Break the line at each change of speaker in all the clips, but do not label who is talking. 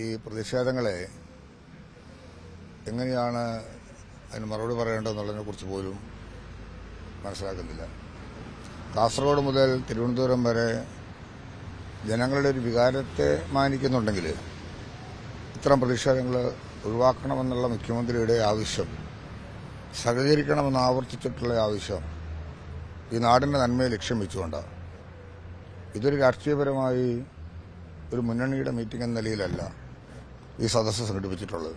ഈ പ്രതിഷേധങ്ങളെ എങ്ങനെയാണ് അതിന് മറുപടി പറയേണ്ടതെന്നുള്ളതിനെ കുറിച്ച് പോലും മനസ്സിലാക്കുന്നില്ല. കാസർഗോഡ് മുതൽ തിരുവനന്തപുരം വരെ ജനങ്ങളുടെ ഒരു വികാരത്തെ മാനിക്കുന്നുണ്ടെങ്കിൽ ഇത്തരം പ്രതിഷേധങ്ങൾ ഒഴിവാക്കണമെന്നുള്ള മുഖ്യമന്ത്രിയുടെ ആവശ്യം, സഹകരിക്കണമെന്ന് ആവർത്തിച്ചിട്ടുള്ള ആവശ്യം ഈ നാടിന്റെ നന്മയെ ലക്ഷ്യം വെച്ചുകൊണ്ടാണ്. ഇതൊരു രാഷ്ട്രീയപരമായി ഒരു മുന്നണിയുടെ മീറ്റിംഗ് എന്ന നിലയിലല്ല ഈ സദസ്സ് സംഘടിപ്പിച്ചിട്ടുള്ളത്.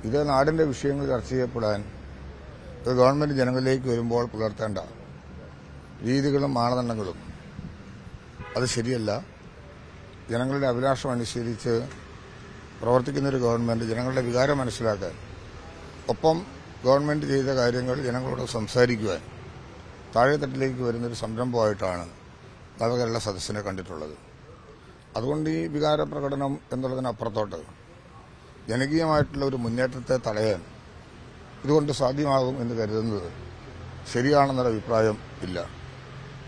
ഇത് നാടിന്റെ വിഷയങ്ങൾ ചർച്ച ചെയ്യപ്പെടാൻ ഒരു ഗവൺമെന്റ് ജനങ്ങളിലേക്ക് വരുമ്പോൾ പുലർത്തേണ്ട രീതികളും മാനദണ്ഡങ്ങളും അത് ശരിയല്ല. ജനങ്ങളുടെ അഭിലാഷം അനുസരിച്ച് പ്രവർത്തിക്കുന്നൊരു ഗവൺമെന്റ് ജനങ്ങളുടെ വികാരം മനസ്സിലാക്കാൻ, ഒപ്പം ഗവൺമെന്റ് ചെയ്ത കാര്യങ്ങൾ ജനങ്ങളോട് സംസാരിക്കുവാൻ താഴെത്തട്ടിലേക്ക് വരുന്നൊരു സംരംഭമായിട്ടാണ് നവകേരള സദസ്സിനെ കണ്ടിട്ടുള്ളത്. അതുകൊണ്ട് ഈ വികാര പ്രകടനം എന്നുള്ളതിനപ്പുറത്തോട്ട് ജനകീയമായിട്ടുള്ള ഒരു മുന്നേറ്റത്തെ തടയാൻ ഇതുകൊണ്ട് സാധ്യമാകും എന്ന് കരുതുന്നത് ശരിയാണെന്നൊരു അഭിപ്രായം ഇല്ല.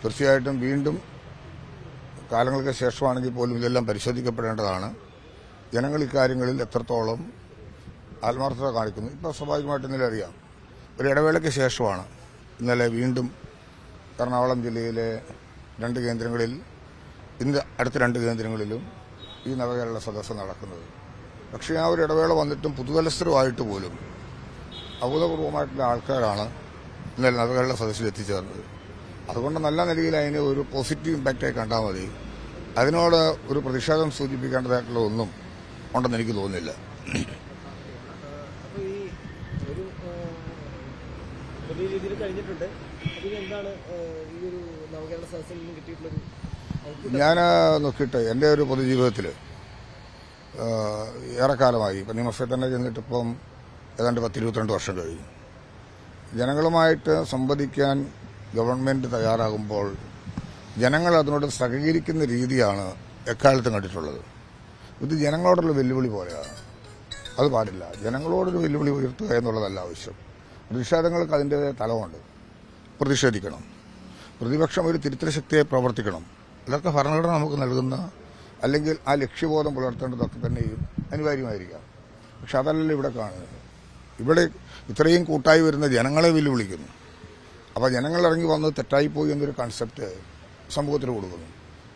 തീർച്ചയായിട്ടും വീണ്ടും കാലങ്ങൾക്ക് ശേഷമാണെങ്കിൽ പോലും ഇതെല്ലാം പരിശോധിക്കപ്പെടേണ്ടതാണ്. ജനങ്ങൾ ഇക്കാര്യങ്ങളിൽ എത്രത്തോളം ആത്മാർത്ഥത കാണിക്കുന്നു. ഇപ്പോൾ സ്വാഭാവികമായിട്ട് ഇന്നലെ അറിയാം, ഒരു ഇടവേളയ്ക്ക് ശേഷമാണ് ഇന്നലെ വീണ്ടും എറണാകുളം ജില്ലയിലെ 2 കേന്ദ്രങ്ങളിൽ, ഇന്ന് അടുത്ത 2 കേന്ദ്രങ്ങളിലും ഈ നവകേരള സദസ്സ് നടക്കുന്നത്. പക്ഷേ ആ ഒരു ഇടവേള വന്നിട്ടും പുതുതലസ്ഥരുമായിട്ട് പോലും അഭൂതപൂർവമായിട്ടുള്ള ആൾക്കാരാണ് ഇന്നലെ നവകേരള സദസ്സിൽ എത്തിച്ചേർന്നത്. അതുകൊണ്ട് നല്ല നിലയിൽ അതിന് ഒരു പോസിറ്റീവ് ഇമ്പാക്റ്റായി കണ്ടാൽ മതി. അതിനോട് ഒരു പ്രതിഷേധം സൂചിപ്പിക്കേണ്ടതായിട്ടുള്ള ഒന്നും ഉണ്ടെന്ന് എനിക്ക് തോന്നുന്നില്ല. ഞാൻ നോക്കിയിട്ട് എൻ്റെ ഒരു പൊതുജീവിതത്തിൽ ഏറെക്കാലമായി, ഇപ്പം നിയമസഭയിൽ തന്നെ ചെന്നിട്ടിപ്പം ഏതാണ്ട് 10-22 വർഷം കഴിഞ്ഞു. ജനങ്ങളുമായിട്ട് സംവദിക്കാൻ ഗവൺമെന്റ് തയ്യാറാകുമ്പോൾ ജനങ്ങൾ അതിനോട് സഹകരിക്കുന്ന രീതിയാണ് എക്കാലത്തും കണ്ടിട്ടുള്ളത്. ഇത് ജനങ്ങളോടുള്ള വെല്ലുവിളി പോലെയാണ്. അത് പാടില്ല. ജനങ്ങളോടൊരു വെല്ലുവിളി ഉയർത്തുക എന്നുള്ളതല്ല ആവശ്യം. പ്രതിഷേധങ്ങൾക്ക് അതിൻ്റെതായ തലമുണ്ട്. പ്രതിഷേധിക്കണം. പ്രതിപക്ഷം ഒരു തിരുത്തൽ ശക്തിയെ പ്രവർത്തിക്കണം. അതൊക്കെ ഭരണഘടന നമുക്ക് നൽകുന്ന, അല്ലെങ്കിൽ ആ ലക്ഷ്യബോധം പുലർത്തേണ്ടതൊക്കെ തന്നെയും അനിവാര്യമായിരിക്കാം. പക്ഷെ അതല്ലല്ലോ ഇവിടെ കാണുന്നത്. ഇവിടെ ഇത്രയും കൂട്ടായി വരുന്ന ജനങ്ങളെ വെല്ലുവിളിക്കുന്നു. അപ്പോൾ ജനങ്ങൾ ഇറങ്ങി വന്നത് തെറ്റായിപ്പോയി എന്നൊരു കൺസെപ്റ്റ് സമൂഹത്തിന് കൊടുക്കുന്നു.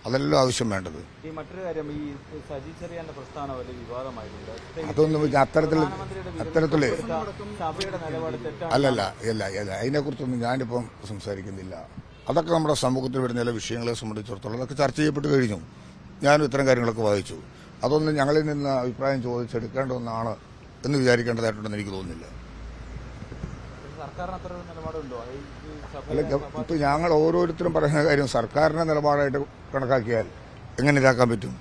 അതല്ലോ ആവശ്യം വേണ്ടത്.
മറ്റൊരു കാര്യം, ഈ സജി ചെറിയാന്റെ പ്രസ്ഥാനം വലിയ വിവാദമായിട്ടുണ്ട്.
അതൊന്നും അത്തരത്തില് അല്ലല്ല അതിനെക്കുറിച്ചൊന്നും ഞാനിപ്പം സംസാരിക്കുന്നില്ല. അതൊക്കെ നമ്മുടെ സമൂഹത്തിൽ വരുന്ന ചില വിഷയങ്ങളെ സംബന്ധിച്ചിടത്തോളം അതൊക്കെ ചർച്ച ചെയ്യപ്പെട്ട് കഴിഞ്ഞു. ഞാനും ഇത്തരം കാര്യങ്ങളൊക്കെ വായിച്ചു. അതൊന്നും ഞങ്ങളിൽ നിന്ന് അഭിപ്രായം ചോദിച്ചെടുക്കേണ്ട ഒന്നാണ് എന്ന് വിചാരിക്കേണ്ടതായിട്ടുണ്ടെന്ന് എനിക്ക് തോന്നുന്നില്ല. അല്ല, ഇപ്പൊ ഞങ്ങൾ ഓരോരുത്തരും പറയുന്ന കാര്യം സർക്കാരിന്റെ നിലപാടായിട്ട് കണക്കാക്കിയാൽ എങ്ങനെ ഇതാക്കാൻ പറ്റും?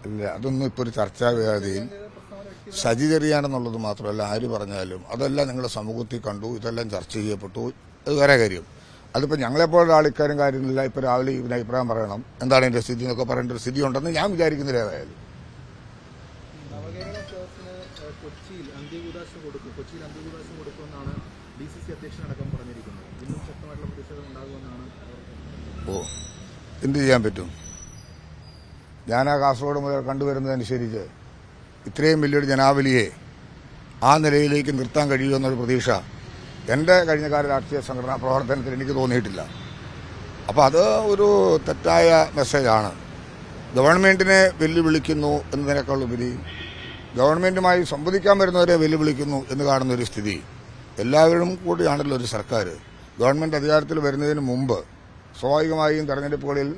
ഇല്ല, അതൊന്നും ഇപ്പൊ ഒരു ചർച്ചാ വേദിയിൽ സജി ചെറിയാനെന്നുള്ളത് മാത്രമല്ല, ആര് പറഞ്ഞാലും അതെല്ലാം നിങ്ങളുടെ സമൂഹത്തിൽ കണ്ടു, ഇതെല്ലാം ചർച്ച ചെയ്യപ്പെട്ടു. അത് വേറെ കാര്യം. അതിപ്പോൾ ഞങ്ങളെപ്പോലുള്ള ആൾക്കാരും കാര്യമില്ല. ഇപ്പൊ രാവിലെ ഇതിന് അഭിപ്രായം പറയണം, എന്താണ് ഇതിന്റെ സ്ഥിതി എന്നൊക്കെ പറയേണ്ട ഒരു സ്ഥിതി ഉണ്ടെന്ന് ഞാൻ വിചാരിക്കുന്നില്ല. ഏതായാലും
കൊച്ചിയിൽ അന്ത്യകൂദാശം കൊടുക്കുമെന്നാണ് DCC അധ്യക്ഷനടക്കം പറഞ്ഞിരിക്കുന്നത്. ഇന്നും ശക്തമായിട്ടുള്ള പ്രതിഷേധം ഉണ്ടാകുമെന്നാണ്.
എന്ത് ചെയ്യാൻ പറ്റും? ഞാൻ ആ കാസർഗോഡ് മുതൽ കണ്ടുവരുന്നതനുസരിച്ച് ഇത്രയും വലിയൊരു ജനാവലിയെ ആ നിലയിലേക്ക് നിർത്താൻ കഴിയുമെന്നൊരു പ്രതീക്ഷ എൻ്റെ കഴിഞ്ഞകാല രാഷ്ട്രീയ സംഘടനാ പ്രവർത്തനത്തിൽ എനിക്ക് തോന്നിയിട്ടില്ല. അപ്പോൾ അത് ഒരു തെറ്റായ മെസ്സേജാണ്. ഗവൺമെന്റിനെ വെല്ലുവിളിക്കുന്നു എന്നതിനേക്കാളുപരി ഗവൺമെന്റുമായി സംവദിക്കാൻ വരുന്നവരെ വെല്ലുവിളിക്കുന്നു എന്ന് കാണുന്ന ഒരു സ്ഥിതി. എല്ലാവരും കൂടിയാണല്ലോ ഒരു സർക്കാർ. ഗവൺമെന്റ് അധികാരത്തിൽ വരുന്നതിന് മുമ്പ് സ്വാഭാവികമായും തെരഞ്ഞെടുപ്പുകളിൽ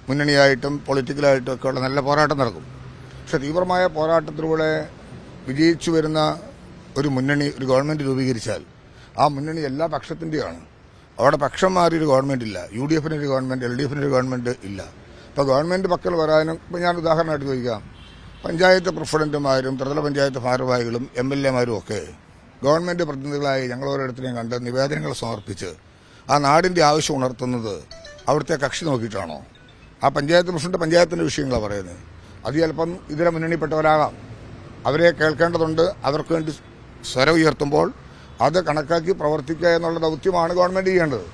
മുന്നണിയായിട്ടും പൊളിറ്റിക്കലായിട്ടും ഒക്കെയുള്ള നല്ല പോരാട്ടം നടക്കും. പക്ഷെ തീവ്രമായ പോരാട്ടത്തിലൂടെ വിജയിച്ചു വരുന്ന ഒരു മുന്നണി, ഒരു ഗവൺമെന്റ് രൂപീകരിച്ചാൽ ആ മുന്നണി എല്ലാ പക്ഷത്തിൻ്റെയാണ്. അവിടെ പക്ഷം മാറിയൊരു ഗവൺമെന്റ് ഇല്ല. UDF-നൊരു ഗവൺമെന്റ്, LDF-നൊരു ഗവൺമെന്റ് ഇല്ല. ഇപ്പോൾ ഗവൺമെന്റ് പക്കൽ വരാനും, ഇപ്പോൾ ഞാൻ ഉദാഹരണമായിട്ട് ചോദിക്കാം, പഞ്ചായത്ത് പ്രസിഡന്റുമാരും ത്രിതല പഞ്ചായത്ത് ഭാരവാഹികളും MLA-മാരും ഒക്കെ ഗവൺമെന്റ് പ്രതിനിധികളായി ഞങ്ങൾ ഓരോരുത്തരെയും കണ്ട് നിവേദനങ്ങൾ സമർപ്പിച്ച് ആ നാടിന്റെ ആവശ്യം ഉണർത്തുന്നത് അവിടുത്തെ കക്ഷി നോക്കിയിട്ടാണോ? ആ പഞ്ചായത്ത് പ്രസിഡന്റ് പഞ്ചായത്തിന്റെ വിഷയങ്ങളാണ് പറയുന്നത്. അത് ചിലപ്പം ഇതര മുന്നണിപ്പെട്ടവരാകാം. അവരെ കേൾക്കേണ്ടതുണ്ട്. അവർക്ക് വേണ്ടി സ്വരം ഉയർത്തുമ്പോൾ അത് കണക്കാക്കി പ്രവർത്തിക്കുക എന്നുള്ള ദൗത്യമാണ് ഗവൺമെന്റ് ചെയ്യേണ്ടത്.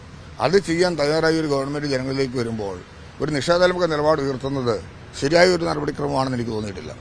അത് ചെയ്യാൻ തയ്യാറായ ഒരു ഗവൺമെന്റ് ജനങ്ങളിലേക്ക് വരുമ്പോൾ ഒരു നിഷേധാത്മക നിലപാട് ഉയർത്തുന്നത് ശരിയായ ഒരു നടപടിക്രമമാണെന്ന് എനിക്ക് തോന്നിയിട്ടില്ല.